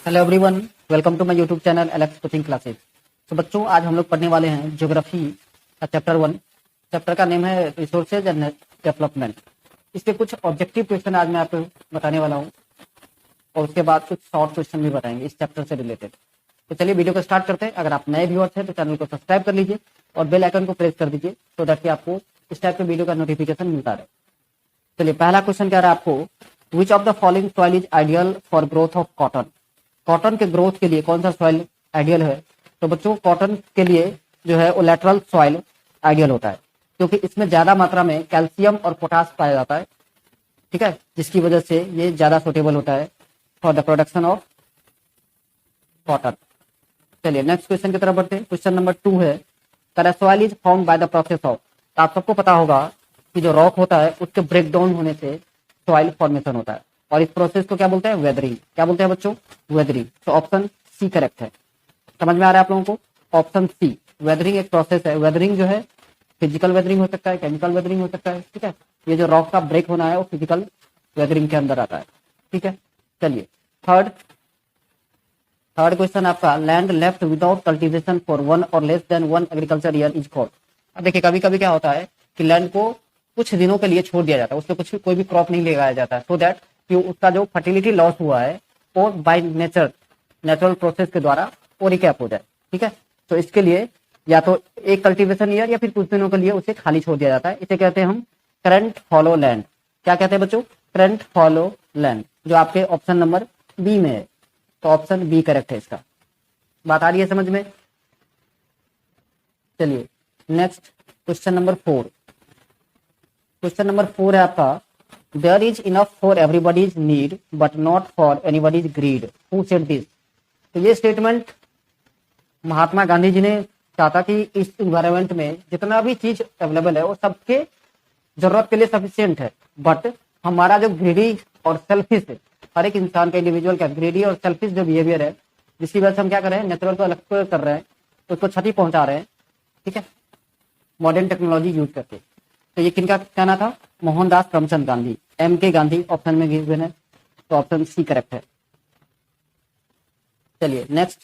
Hello everyone, welcome to my YouTube channel Alex coaching classes. तो बच्चों, आज हम लोग पढ़ने वाले हैं ज्योग्राफी का चैप्टर 1। चैप्टर का नेम है रिसोर्सेज एंड डेवलपमेंट। इसके कुछ ऑब्जेक्टिव क्वेश्चन आज मैं आपको बताने वाला हूँ और उसके बाद कुछ शॉर्ट क्वेश्चन भी बताएंगे इस चैप्टर से रिलेटेड। तो चलिए वीडियो को स्टार्ट करते हैं। अगर आप नए व्यूअर्स हैं तो चैनल को सब्सक्राइब कर लीजिए और बेल आइकन को प्रेस कर दीजिए सो दैट कि आपको इस टाइप के वीडियो का नोटिफिकेशन मिलता रहे। चलिए, पहला क्वेश्चन कह रहा है आपको, which of the following soil is ideal for growth of cotton. Cotton के ग्रोथ के लिए कौन सा सॉइल आइडियल है? तो बच्चों, कॉटन के लिए जो है वो लैटरल सॉइल आइडियल होता है, क्योंकि इसमें ज्यादा मात्रा में कैल्शियम और पोटास पाया जाता है। ठीक है, जिसकी वजह से ये ज्यादा सुटेबल होता है for the production of cotton. चलिए नेक्स्ट क्वेश्चन की तरफ बढ़ते हैं। क्वेश्चन नंबर 2 है, soil is form by the process of. आप सबको पता होगा कि जो रॉक होता है उसके ब्रेक डाउन होने से सॉइल फॉर्मेशन होता है, और इस प्रोसेस को क्या बोलते हैं? वेदरिंग। क्या बोलते हैं बच्चों? वेदरिंग। तो ऑप्शन सी करेक्ट है। समझ में आ रहा है आप लोगों को? ऑप्शन सी, वेदरिंग एक प्रोसेस है। वेदरिंग जो है फिजिकल वेदरिंग हो सकता है, केमिकल वेदरिंग हो सकता है। ठीक है, ये जो रॉक का ब्रेक होना है वो फिजिकल वेदरिंग के अंदर आता है। ठीक है, चलिए थर्ड क्वेश्चन आपका, land left without cultivation for 1 और less than 1 agriculture year is called. अब देखिए, कभी कभी क्या होता है कि लैंड को कुछ दिनों के लिए छोड़ दिया जाता है, उसमें कुछ कोई भी क्रॉप नहीं लगाया जाता है, सो दैट कि उसका जो फर्टिलिटी लॉस हुआ है वो बाय नेचुरल प्रोसेस के द्वारा वो रिकैप हो जाए। ठीक है, तो इसके लिए या तो एक कल्टीवेशन ईयर या फिर कुछ दिनों के लिए उसे खाली छोड़ दिया जाता है। इसे कहते हैं हम करंट फॉलो लैंड। क्या कहते हैं बच्चों? करंट फॉलो लैंड, जो आपके ऑप्शन नंबर बी में है। तो ऑप्शन बी करेक्ट है इसका। बात आ रही है समझ में? चलिए next question number 4। Question number 4 है आपका, there is enough for everybody's need but not for anybody's greed, who said this. तो ये स्टेटमेंट महात्मा गांधी जी ने चाहता कि इस इन्वायरमेंट में जितना भी चीज अवेलेबल है वो सबके जरूरत के लिए सफिशियंट है, बट हमारा जो ग्रीडी और सेल्फिश है, हर एक इंसान का इंडिविजुअल का ग्रीडी और सेल्फिश जो बिहेवियर है, जिसकी वजह से हम क्या कर रहे हैं, नेचुरल को अलग कर रहे हैं, उसको क्षति पहुंचा रहे हैं। ठीक है, मॉडर्न टेक्नोलॉजी यूज करके। तो ये किनका कहना था? मोहनदास करमचंद गांधी, एम के गांधी ऑप्शन में गिवन है। तो ऑप्शन सी करेक्ट है। चलिए next,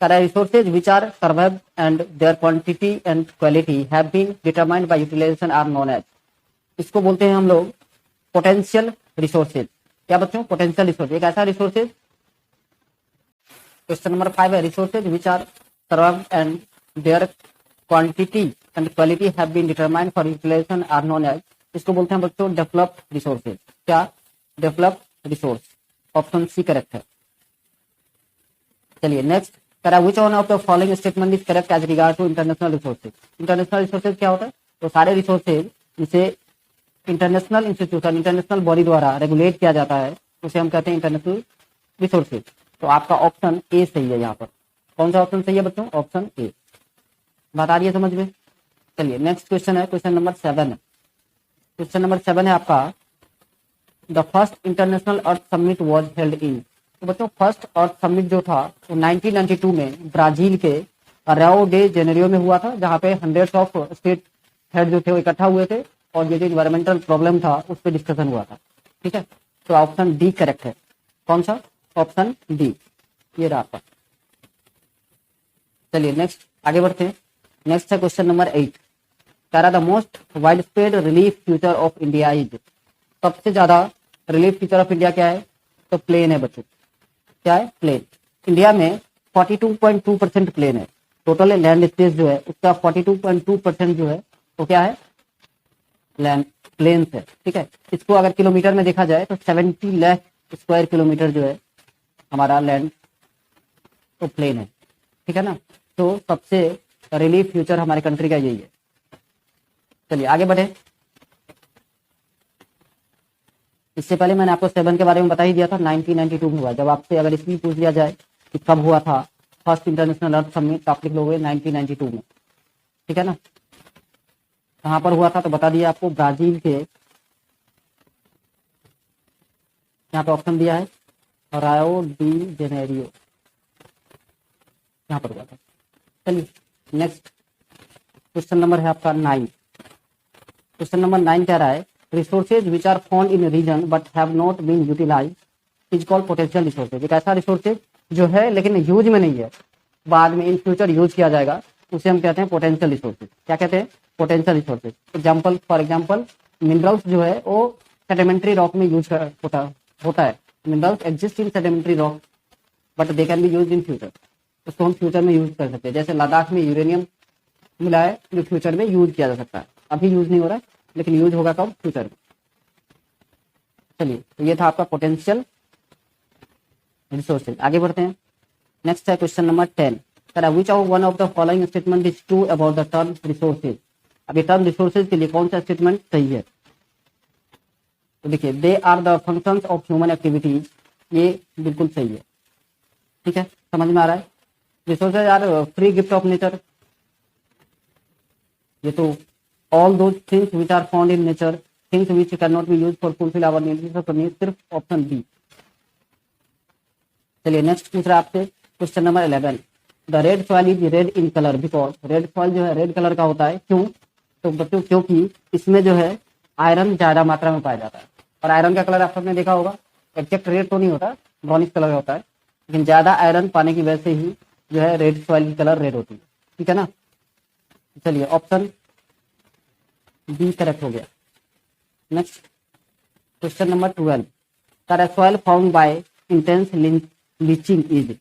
resources which are survive and their quantity and quality have been determined by utilization are known as. इसको बोलते हैं हम लोग पोटेंशियल रिसोर्सेज। क्या बच्चों? पोटेंशियल रिसोर्स एक ऐसा रिसोर्सेज। क्वेश्चन नंबर 5 है, resources which are survive and their quantity and quality have been determined for utilization are known as. इसको बोलते हैं बच्चों डेवलप्ड रिसोर्सेज। क्या? Developed resource. Option C correct है। चलिए next, which one of the following statement is correct as regard to international resources. International resources क्या होता है? तो सारे रिसोर्सेज जिसे इंटरनेशनल इंस्टीट्यूशन, इंटरनेशनल बॉडी द्वारा रेगुलेट किया जाता है, उसे हम कहते हैं इंटरनेशनल रिसोर्सेज। तो आपका ऑप्शन ए सही है। यहाँ पर कौन सा ऑप्शन सही है बच्चों? Option A. बात आ रही है समझ में? चलिए नेक्स्ट क्वेश्चन है, क्वेश्चन नंबर 7 है। क्वेश्चन नंबर 7 है आपका, the first international earth summit was held in. तो बच्चों, फर्स्ट अर्थ समिट जो था वो 1992 में ब्राजील के रियो डे जेनेरियो में हुआ था, जहाँ पे हंड्रेड्स ऑफ स्टेट हेड जो थे वो इकट्ठा हुए थे और ये जो इन्वायरमेंटल प्रॉब्लम था उस पर डिस्कशन हुआ था। ठीक है, तो ऑप्शन डी करेक्ट है। कौन सा? ऑप्शन डी, ये रहा आपका। चलिए नेक्स्ट आगे बढ़ते हैं। नेक्स्ट है question number 8, the most wide spread relief feature of India is. सबसे ज्यादा रिलीफ फीचर ऑफ इंडिया क्या है? तो प्लेन है बच्चों। क्या है? प्लेन। इंडिया में 42.2% प्लेन है। टोटल लैंड स्पेस जो है उसका 42.2% जो है वो क्या है? लैंड प्लेन है। ठीक है, इसको अगर किलोमीटर में देखा जाए तो 70 लाख स्क्वायर किलोमीटर जो है हमारा लैंड तो प्लेन है। ठीक है ना, तो सबसे रिलीफ फ्यूचर हमारे कंट्री का यही है। चलिए आगे बढ़े। इससे पहले मैंने आपको 7 के बारे में बता ही दिया था, 1992 में हुआ। जब आपसे अगर इसमें पूछ लिया जाए कि कब हुआ था फर्स्ट इंटरनेशनल अर्थ समिट, तो आप लिख लोगे 1992 में। ठीक है ना, कहाँ पर हुआ था? तो बता दिया आपको, ब्राजील के, यहाँ पे ऑप्शन दिया है रियो डी जेनेरियो, यहाँ पर हुआ था। चलिए नेक्स्ट क्वेश्चन नंबर है आपका 9। क्वेश्चन नंबर 9 कह रहा है, resources which are found in region but have not been utilized is called potential resources. एक ऐसा रिसोर्सेज जो है लेकिन यूज में नहीं है, बाद में इन फ्यूचर यूज किया जाएगा, उसे हम कहते हैं पोटेंशियल रिसोर्सेज। क्या कहते हैं? Potential resources. Example, for example minerals जो है वो सेडिमेंट्री रॉक में यूज होता है। Minerals exist in sedimentary rock but they can be use in future. उसको हम फ्यूचर में यूज कर सकते हैं। जैसे लद्दाख में यूरेनियम मिला है जो फ्यूचर में यूज किया जा सकता है। अभी यूज नहीं हो रहा है लेकिन यूज होगा कब? फ्यूचर में। चलिए, तो ये था आपका पोटेंशियल रिसोर्सेज। आगे बढ़ते हैं। नेक्स्ट है question number 10। Which of one of the following statement is true about the term resources. अब ये टर्म रिसोर्सेज के लिए कौन सा स्टेटमेंट सही है? तो देखिए, they are the functions of human activities, ये बिल्कुल सही है। ठीक है, समझ में आ रहा है? Resources are free gift of nature, ये तो all those things which are found in nature, things which can not be use for fulfill our needs, सिर्फ ऑप्शन बी। चलिए, नेक्स्ट पूछ रहा है आपसे question number 11। The red soil is red in colour because, red soil जो है red colour का होता है, क्यों? तो बच्चों क्योंकि इसमें जो है आयरन ज्यादा मात्रा में पाया जाता है। और आयरन का कलर आप सबने देखा होगा, एग्जैक्ट रेड तो नहीं होता, ब्राउनिश कलर का होता है, लेकिन ज्यादा आयरन पाने की वजह से ही जो है रेड सॉइल की कलर रेड होती है। ठीक है ना? चलिए, ऑप्शन बी करेक्ट हो गया। Next question number 12। The soil found by intense leaching is.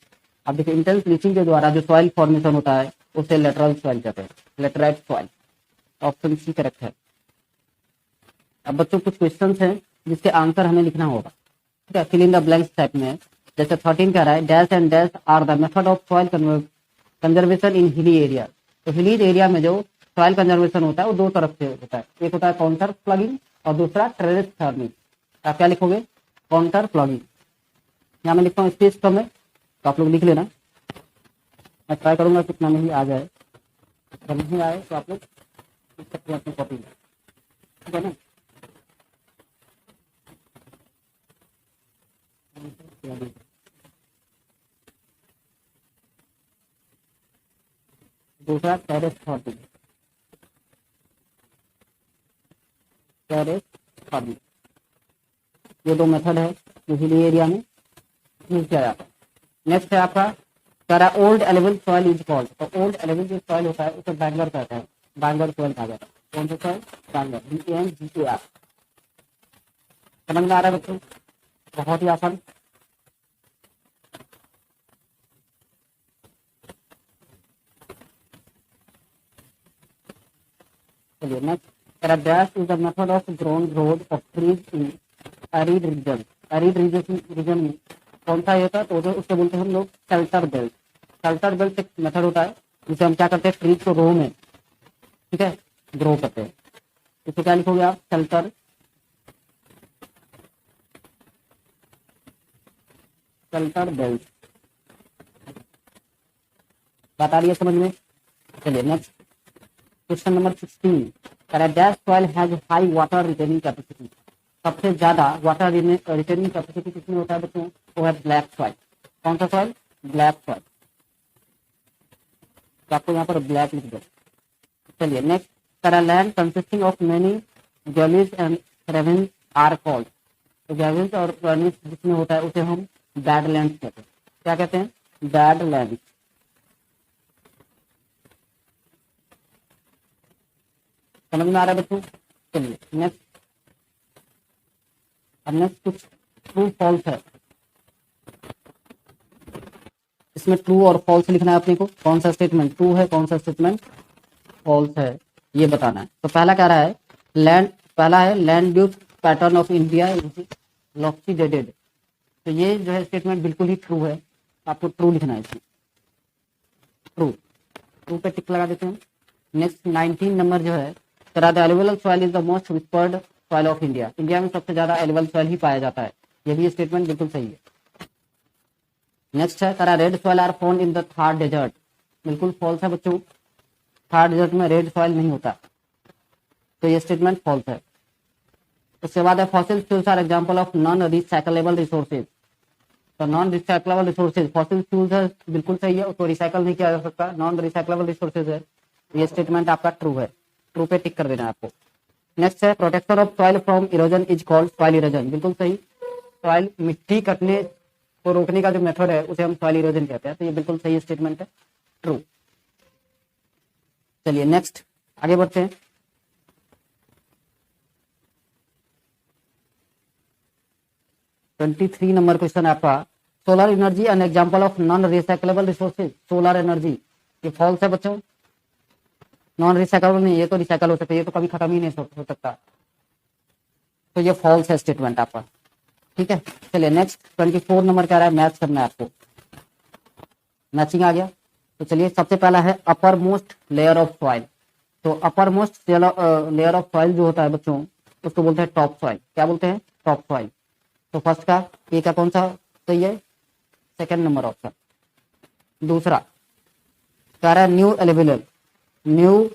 अब देखिए, इंटेंस लीचिंग के द्वारा जो सॉइल फॉर्मेशन होता है उसे लेटरल सॉइल कहते हैं, laterite soil. Option C correct है। अब बच्चों कुछ क्वेश्चंस हैं जिसके आंसर हमें लिखना होगा। ठीक है, fill in the blanks type में। जैसे 13 कह रहा है dash and dash are the method of soil conservation in hilly area. तो हिली एरिया में जो सॉइल कंजर्वेशन होता है वो दो तरफ से होता है, एक होता है काउंटर प्लगिंग और दूसरा टेरेस फार्मिंग। आप क्या लिखोगे? Counter plugging. यहाँ मैं लिखता हूँ स्पेस कम है तो आप लोग लिख लेना। मैं ट्राई करूंगा कितना नहीं आ जाए, अगर नहीं आए तो आप लोग लिख सकते हैं अपनी कॉपी में। ठीक है ना? दूसरा टेरेस फार्मिंग, टेरेस फार्मिंग, ये दो मेथड है जो हिली एरिया में यूज किया जाता है। नेक्स्ट है आपका सारा old alluvial soil is called. तो ओल्ड एलिवल जो सॉइल होता है उसे बैंगर कहते हैं, बैंगर सॉइल कहा जाता है। कौन सा सॉइल? Banger, BANGER। समझ में आ रहा है बच्चों? बहुत ही आसान। चलिए, next dash is the method of grown road of trees in arid region. Arid region में कौन सा होता है? तो उससे बोलते हैं हम लोग शेल्टर बेल्ट। शेल्टर बेल्ट एक मेथड होता है जिसे हम क्या करते हैं? ट्रीज को रो में, ठीक है, ग्रो करते हैं। इसे क्या लिखोगे आप? Shelter belt. बात आ रही है समझ में? चलिए, next question number 16। Dash soil has high water retaining capacity. सबसे ज्यादा वाटर रिटेनिंग कैपेसिटी किसमें होता है बच्चों? वो है ब्लैक सॉइल। कौन सा सॉइल? Black soil. तो आपको यहाँ पर ब्लैक लिख दो। चलिए, next land consisting of many gullies and ravines are called. तो गैलीज और रेवेंस जिसमें होता है उसे हम बैड लैंड कहते हैं। क्या कहते हैं? Bad land. समझ में आ रहा है बच्चों? चलिए, नेक्स्ट। अब नेक्स्ट कुछ ट्रू फॉल्स है, इसमें ट्रू और फॉल्स लिखना है अपने को। कौन सा स्टेटमेंट ट्रू है, कौन सा स्टेटमेंट फॉल्स है, ये बताना है। तो पहला कह रहा है पहला है land use pattern of India लॉक्सीडेटेड। तो ये जो है स्टेटमेंट बिल्कुल ही ट्रू है, आपको ट्रू लिखना है इसमें। ट्रू पे टिक लगा देते हैं। नेक्स्ट 19 नंबर जो है the alluvial soil is the most whispered soil of India. India में सबसे ज्यादा एलिवल सॉइल ही पाया जाता है, ये भी स्टेटमेंट बिल्कुल सही है। नेक्स्ट है red soil are found in the Thar desert. बिल्कुल फॉल्स है बच्चों, थार डेजर्ट में रेड सॉइल नहीं होता, तो ये स्टेटमेंट फॉल्स है। उसके बाद है fossil fuels are example of non recyclable resources. तो non recyclable resources fossil fuels है, बिल्कुल सही है, उसको रिसाइकल नहीं किया जा सकता, नॉन रिसाइकलेबल रिसोर्सेज है। ये स्टेटमेंट आपका ट्रू है, ट्रू पे टिक कर देना है आपको। नेक्स्ट है protection of soil from erosion is called soil erosion. बिल्कुल सही, सॉइल मिट्टी कटने को रोकने का जो मेथड है उसे हम सॉइल इरोजन कहते हैं। तो ये बिल्कुल सही स्टेटमेंट है, ट्रू। चलिए नेक्स्ट आगे बढ़ते हैं। ट्वेंटी 23 नंबर क्वेश्चन है आपका, solar energy an example of non recyclable resources. Solar energy ये फॉल्स है बच्चों, नॉन रिसाइकलेबल नहीं, ये तो रिसाइकल हो सकता है, ये तो कभी खत्म ही नहीं हो सकता, तो ये फॉल्स है स्टेटमेंट आपका, ठीक है। चलिए नेक्स्ट 24 नंबर कह रहा है मैच करना है आपको, मैचिंग आ गया। तो चलिए सबसे पहला है upper most layer of soil. तो upper most layer of soil जो होता है बच्चों उसको बोलते हैं टॉप सॉइल। क्या बोलते हैं? Top soil. तो फर्स्ट का ए का कौन सा सही है? Second number option. दूसरा कह रहा है न्यू एलुवियल। न्यू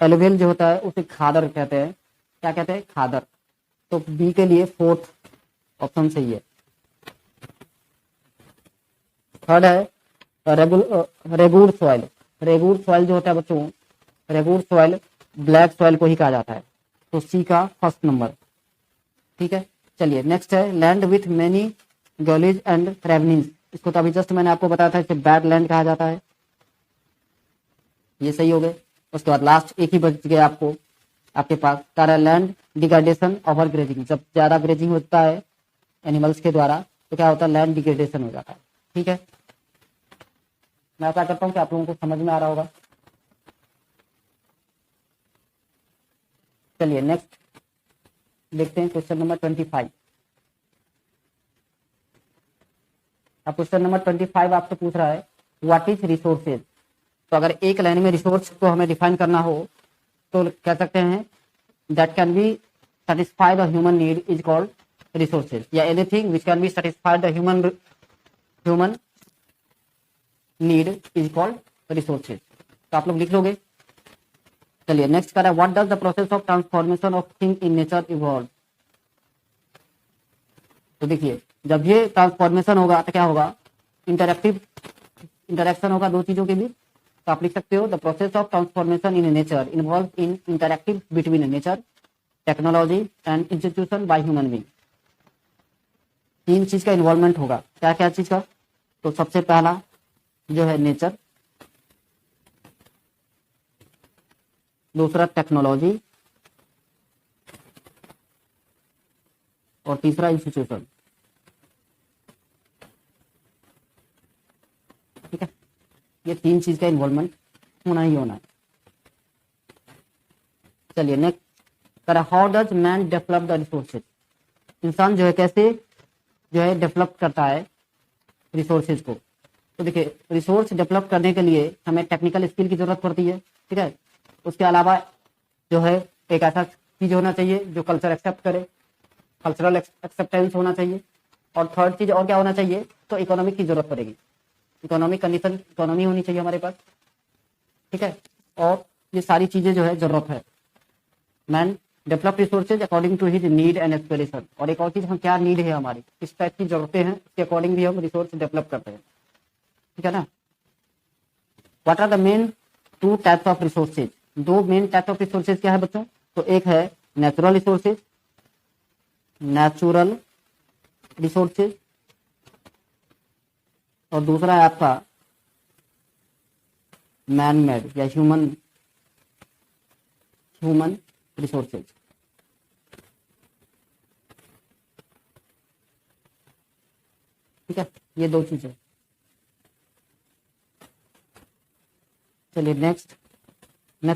एलुवियल जो होता है उसे खादर कहते हैं। क्या कहते हैं? खादर। तो बी के लिए फोर्थ ऑप्शन सही है। थर्ड है रेगुर सॉइल। रेगुर सॉइल जो होता है बच्चों, रेगुर सॉइल ब्लैक सॉइल को ही कहा जाता है। तो सी का फर्स्ट नंबर, ठीक है। चलिए नेक्स्ट है लैंड विथ मेनी गलीज एंड रेवनीज। इसको तो अभी जस्ट मैंने आपको बताया था, इसे बैड लैंड कहा जाता है, ये सही हो गए। उसके बाद लास्ट एक ही बच गया आपको, आपके पास सारा लैंड डिग्रेडेशन ओवर ग्रेजिंग। जब ज्यादा ग्रेजिंग होता है एनिमल्स के द्वारा तो क्या होता है? लैंड डिग्रेडेशन हो जाता है, ठीक है। मैं आशा करता हूँ कि आप लोगों को समझ में आ रहा होगा। चलिए नेक्स्ट देखते हैं क्वेश्चन नंबर 25। अब क्वेश्चन नंबर 25 आपसे पूछ रहा है व्हाट इज रिसोर्सेज। तो अगर एक लाइन में रिसोर्स को हमें डिफाइन करना हो तो कह सकते हैं that can be satisfy the human need is called resources, या anything which can be satisfied the human need is called resources। तो आप लोग लिख लोगे। चलिए नेक्स्ट कर what does the process of transformation of thing in nature evolve. तो देखिए जब ये ट्रांसफॉर्मेशन होगा तो क्या होगा? इंटरेक्शन होगा दो चीजों के बीच। तो आप लिख सकते हो the process of transformation in nature involve in interactive between nature, technology and institution by human being. तीन चीज का इन्वॉल्वमेंट होगा। क्या क्या चीज का? तो सबसे पहला जो है नेचर, दूसरा टेक्नोलॉजी और तीसरा इंस्टीट्यूशन, ठीक है। ये तीन चीज का इन्वॉल्वमेंट होना ही होना है। चलिए नेक्स्ट कर how does man develop the resources. इंसान जो है कैसे जो है डेवलप करता है रिसोर्सेज को। तो देखिए रिसोर्स डेवलप करने के लिए हमें टेक्निकल स्किल की जरूरत पड़ती है, ठीक है। उसके अलावा जो है एक ऐसा चीज होना चाहिए जो कल्चर एक्सेप्ट करे, कल्चरल एक्सेप्टेंस होना चाहिए। और थर्ड चीज और क्या होना चाहिए? तो इकोनॉमिक की जरूरत पड़ेगी, इकोनॉमिक कंडीशन, इकोनॉमी होनी चाहिए हमारे पास, ठीक है। और ये सारी चीजें जो है जरूरत है। Man develop resources according to his need and aspiration. और एक और चीज हम क्या नीड है हमारी, किस टाइप की जरूरतें हैं, उसके अकॉर्डिंग भी हम रिसोर्स डेवलप करते हैं, ठीक है ना। What are the main two types of resources. दो मेन टाइप ऑफ रिसोर्सेज क्या है बच्चों? तो एक है नेचुरल रिसोर्सेज, नेचुरल रिसोर्सेज, और दूसरा है आपका मैन मेड या ह्यूमन रिसोर्सेज, ठीक है। ये दो चीजें। चलिए नेक्स्ट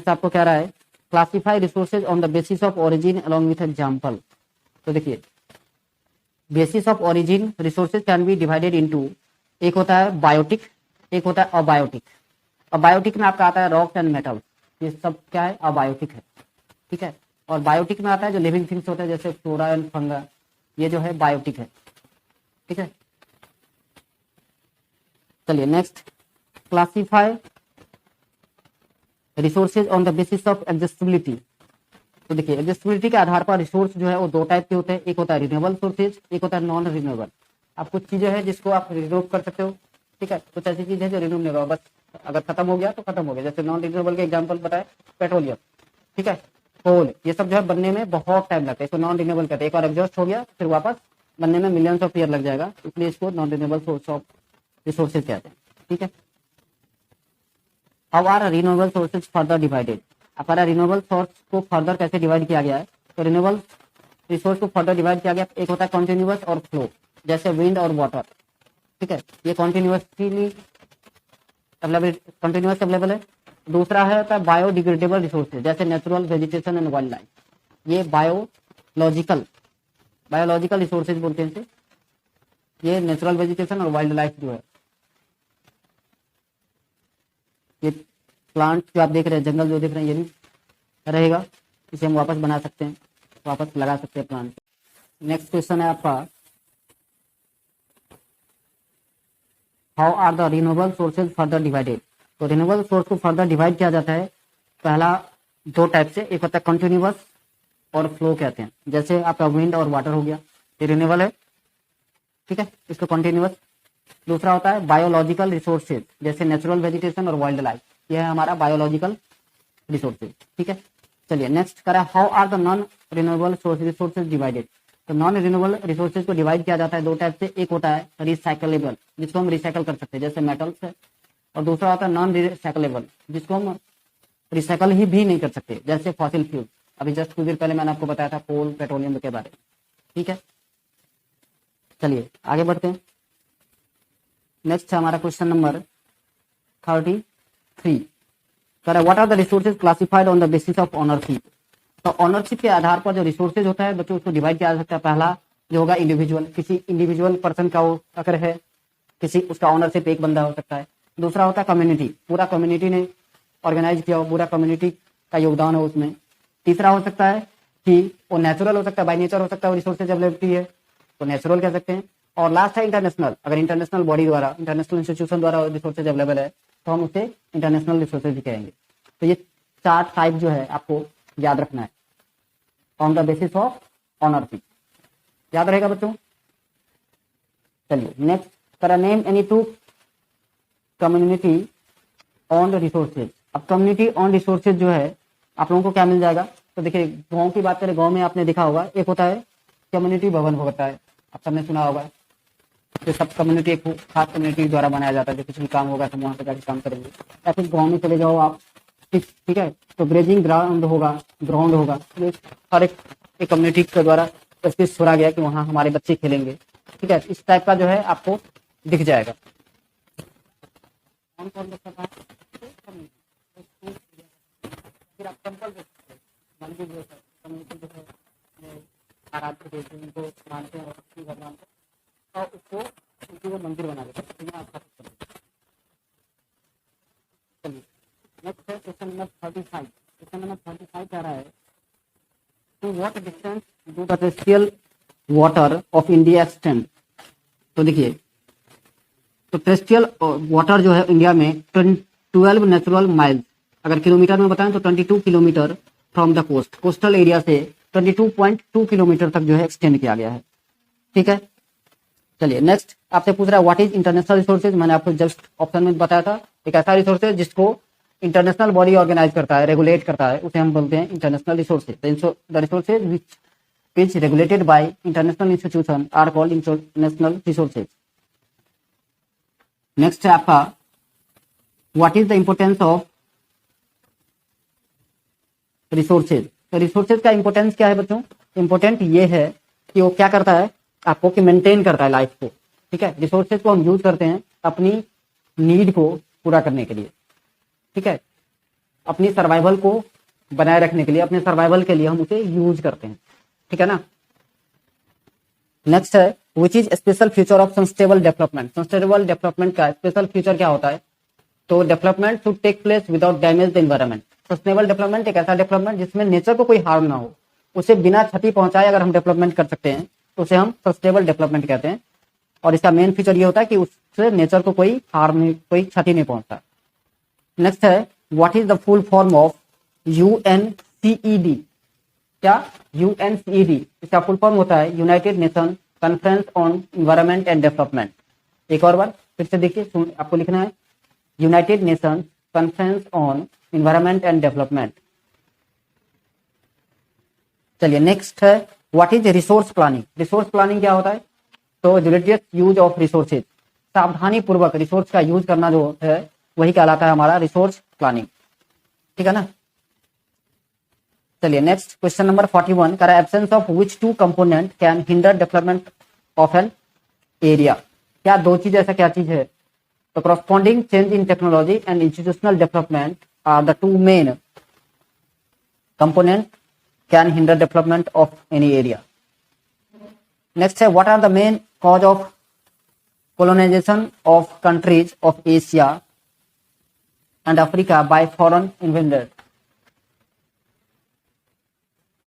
आपको कह रहा है classify resources on the basis of origin along with example. तो देखिए basis of origin resources can be divided into, एक होता है बायोटिक, एक होता है अबायोटिक। अबायोटिक में आपका आता है रॉक्स एंड मेटल्स, ये सब क्या है? अबायोटिक है, ठीक है। और बायोटिक में आता है जो लिविंग थिंग्स होते हैं जैसे फ्लोरा एंड फंगा, ये जो है बायोटिक है, ठीक है। चलिए next classify resources on the basis of adjustability. तो देखिए एडजस्टेबिलिटी के आधार पर रिसोर्स जो है वो दो टाइप के होते हैं, एक होता है रिन्यूएबल सोर्सेज, एक होता है नॉन रिन्यूएबल। आप कुछ चीजें हैं जिसको आप रिन्यू कर सकते हो, ठीक है। कुछ ऐसी चीज है जो रिन्यू नहीं होगा, बस अगर खत्म हो गया तो खत्म हो गया। जैसे नॉन रिन्यूएबल के एग्जांपल बताए पेट्रोलियम, ठीक है, कोल, ये सब जो है बनने में बहुत टाइम लगता है, इसको नॉन रिन्यूएबल कहते हैं। एक बार एग्जॉस्ट हो गया फिर वापस बनने में मिलियंस ऑफ ईयर लग जाएगा, इसलिए इसको non renewable source of resources कहते हैं। ठीक है, how are renewable sources further divided. हमारा रिन्यूएबल सोर्स को फर्दर कैसे डिवाइड किया गया है, तो रिन्यूएबल रिसोर्स को फर्दर डिवाइड किया गया, एक होता है कॉन्टिन्यूअस और फ्लो, जैसे विंड और वाटर। ठीक है, ये कॉन्टिन्यूअसली अवेलेबल है। दूसरा है होता है बायोडिग्रेडेबल रिसोर्सेज, जैसे natural vegetation and wild life, ये बायोलॉजिकल रिसोर्सेज बोलते हैं इसे, ये नेचुरल वेजिटेशन और वाइल्ड लाइफ जो है, ये प्लांट जो आप देख रहे हैं, जंगल जो देख रहे हैं, ये भी रहेगा, इसे हम वापस बना सकते हैं, वापस लगा सकते हैं प्लांट। नेक्स्ट क्वेश्चन है आपका, how are the renewable sources further divided. तो रिन्यूएबल सोर्स को फर्दर डिवाइड किया जाता है पहला दो टाइप से, एक होता है कंटिन्यूअस और फ्लो कहते हैं, जैसे आपका विंड और वाटर हो गया, ये रिन्यूएबल है। ठीक है, इसको कंटिन्यूअस। दूसरा होता है बायोलॉजिकल रिसोर्सेज, जैसे नेचुरल वेजिटेशन और वाइल्ड लाइफ, यह है हमारा बायोलॉजिकल रिसोर्सेज। ठीक है, चलिए नेक्स्ट करा, how are the non renewable resources divided. तो नॉन रिन्यूएबल रिसोर्सेज को डिवाइड किया जाता है दो टाइप से, एक होता है रिसाइकलेबल, जिसको हम रिसाइकल कर सकते हैं जैसे मेटल्स है, और दूसरा होता है नॉन रिसाइकलेबल, जिसको हम रिसाइकल ही भी नहीं कर सकते, जैसे फॉसिल फ्यूल। अभी जस्ट कुछ देर पहले मैंने आपको बताया था कोल पेट्रोलियम के बारे में। ठीक है, चलिए आगे बढ़ते हैं। नेक्स्ट है हमारा question number 33, what are the resources classified on the basis of ownership. तो ओनरशिप के आधार पर जो रिसोर्सेज होता है बच्चों, उसको डिवाइड किया जा सकता है। पहला जो होगा इंडिविजुअल, किसी इंडिविजुअल पर्सन का वो अगर है, किसी उसका ओनरशिप एक बंदा हो सकता है। दूसरा होता है कम्युनिटी, पूरा कम्युनिटी ने ऑर्गेनाइज किया हो, पूरा कम्युनिटी का योगदान हो उसमें। तीसरा हो सकता है कि वो नेचुरल हो सकता है, बाई नेचर हो सकता है, वो रिसोर्सेज अवेलेबिलिटी है तो नेचुरल कह सकते हैं। और लास्ट है इंटरनेशनल, अगर इंटरनेशनल बॉडी द्वारा, इंटरनेशनल इंस्टीट्यूशन द्वारा रिसोर्सेज अवेलेबल है तो हम उसे इंटरनेशनल रिसोर्सेज भी कहेंगे। तो ये चार टाइप जो है आपको याद रखना है on the basis of ownership, याद रहेगा बच्चों। चलिए नेक्स्ट करा, name any two community on resources. अब कम्युनिटी ऑन रिसोर्सेज जो है आप लोगों को क्या मिल जाएगा, तो देखिए गांव की बात करें, गांव में आपने देखा होगा एक होता है कम्युनिटी भवन होता है, आप सबने सुना होगा, तो सब कम्युनिटी एक खास कम्युनिटी द्वारा बनाया जाता है, जो कुछ भी काम होगा तो वहां पे जाकर काम करेंगे। या फिर गाँव में चले जाओ आप, ठीक है, तो ग्रेजिंग ग्राउंड होगा, ये हर एक कम्युनिटी के द्वारा तस्वीर छोड़ा गया कि वहाँ हमारे बच्चे खेलेंगे। ठीक है, इस टाइप का जो है आपको दिख जाएगा। कौन कौन बच्चा था, फिर आप टेम्पल देख सकते हैं, मंदिर जो है कम्युनिटी जो है आराध्य देवता उनको मानते हैं और अपनी भगवान को, और उसको उनकी वो मंदिर बना देते हैं। चलिए नेक्स्ट है क्वेश्चन नंबर 35। क्वेश्चन नंबर 35 कह रहा है, to what distance do the terrestrial water of India extend. तो देखिए, तो टेरेस्ट्रियल वाटर जो है इंडिया में 12 नेचुरल माइल्स, अगर किलोमीटर में बताएं तो 22 kilometre from the coast, coastal area से 22.2 किलोमीटर तक जो है एक्सटेंड किया गया है। ठीक है, चलिए नेक्स्ट आपसे पूछ रहा है व्हाट इज इंटरनेशनल रिसोर्सेज। मैंने आपको जस्ट ऑप्शन में बताया था, एक ऐसा रिसोर्सेज जिसको इंटरनेशनल बॉडी ऑर्गेनाइज करता है, रेगुलेट करता है, उसे हम बोलते हैं international resources. The resources which regulated by international institution are called international resources. Next है आपका, what is the importance of resources. तो रिसोर्सेज का इंपोर्टेंस क्या है बच्चों, इंपोर्टेंट ये है कि वो क्या करता है आपको, कि मेंटेन करता है लाइफ को। ठीक है, रिसोर्सेज को हम यूज करते हैं अपनी नीड को पूरा करने के लिए। ठीक है, अपनी सर्वाइवल को बनाए रखने के लिए, अपने सर्वाइवल के लिए हम उसे यूज करते हैं। ठीक है ना। नेक्स्ट है, which is special feature of sustainable development. Sustainable development का स्पेशल फीचर क्या होता है, तो development should take place without damage the environment. Sustainable development एक ऐसा डेवलपमेंट जिसमें नेचर को कोई हार्म ना हो, उसे बिना क्षति पहुंचाए अगर हम डेवलपमेंट कर सकते हैं तो उसे हम सस्टेनेबल डेवलपमेंट कहते हैं। और इसका मेन फीचर ये होता है कि उससे नेचर को कोई हार्म नहीं, कोई क्षति नहीं पहुंचता। नेक्स्ट है, what is the full form of UNCED। क्या UNCED, इसका फुल फॉर्म होता है United nation conference on environment and development. एक और बार फिर से देखिए, आपको लिखना है United nation conference on environment and development. चलिए नेक्स्ट है, what is resource planning. Resource planning क्या होता है, तो जुडिशियस यूज ऑफ रिसोर्सेज, सावधानी पूर्वक रिसोर्स का यूज करना जो है वही कहलाता है हमारा रिसोर्स प्लानिंग। ठीक है ना। चलिए नेक्स्ट क्वेश्चन नंबर 41 कह रहा है absence of which two component can hinder development of an area. क्या दो चीज, ऐसा क्या चीज है? तो corresponding change in technology and institutional development are the two main component can hinder development of any area. Next है what are the main cause of colonization of countries of Asia and Africa by foreign invaders?